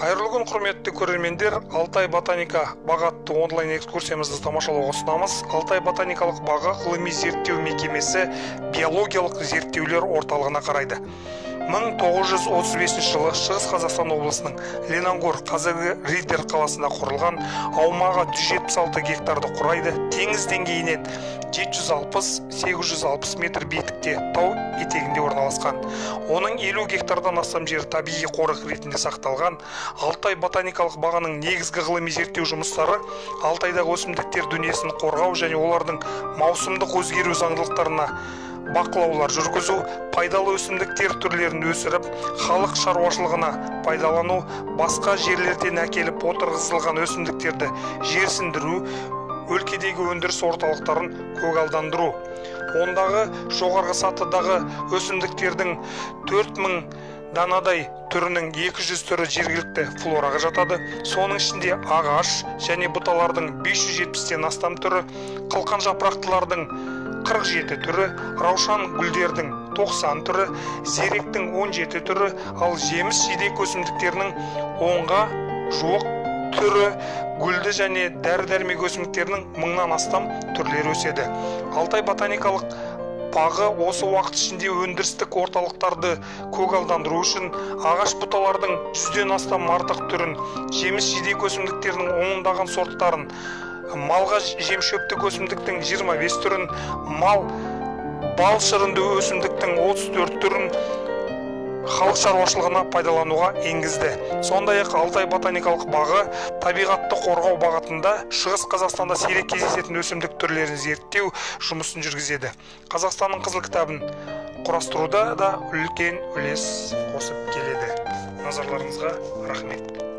Қайырлы күн, құрметті көрермендер. Алтай ботаника бағы атты онлайн экскурсиямызды тамашалауға ұсынамыз. Алтай ботаникалық бағы ғылыми зерттеу мекемесі биологиялық зерттеулер орталығына қарайды. 1935 жылы Шығыс Қазақстан облысының Ленангор, қазіргі Риддер қаласында құрылған, аумағы 176 гектарды құрайды. Теңіз деңгейінен 760-860 метр биіктікте тау етегінде орналасқан. Оның 50 гектардан астам жері табиғи қорық ретінде сақталған. Алтай ботаникалық бағының негізгі ғылыми зерттеу жұмыстары Алтайдағы өсімдіктер дүниесін қорғау және олардың маусымдық өзгеру заңдылықтарына бақылаулар жүргізу, пайдалы өсімдіктер түрлерін өсіріп, халық шаруашылығына пайдалану, басқа жерлерден әкеліп отырғызылған өсімдіктерді жерсіндіру, өлкедегі өндіріс орталықтарын көгалдандыру. Ондағы жоғарғы сатыдағы өсімдіктердің 4000 данадай түрінің 200 түрі жергілікті флораға жатады. Соның ішінде ағаш және бұталардың 570-тен астам түрі, қылқан жапырақтылардың 47 түрі, раушан гүлдердің 90 түрі, зеректің 17 түрі, ал жеміс-жидек өсімдіктерінің 10-ға жуық түрі, гүлді және дәрі-дәрмек өсімдіктерінің 1000-нан астам түрлері өседі. Алтай ботаникалық бағы осы уақыт ішінде өндірістік орталықтарды көгалдандыру үшін ағаш бұталардың 100-ден астам артық түрін, жеміс-жидек өсімдіктерінің 10-даған сорттарын, малға жемшөптік өсімдіктің 25 түрін, бал шырынды өсімдіктің 34 түрін халық шаруашылығына пайдалануға енгізді. Сондай-ақ Алтай ботаникалық бағы табиғатты қорғау бағытында Шығыс Қазақстанда сирек кездесетін өсімдік түрлерін зерттеу жұмысын жүргізеді. Қазақстанның қызыл кітабын құрастыруда да үлкен үлес қосып келеді. Назарларыңызға рахмет.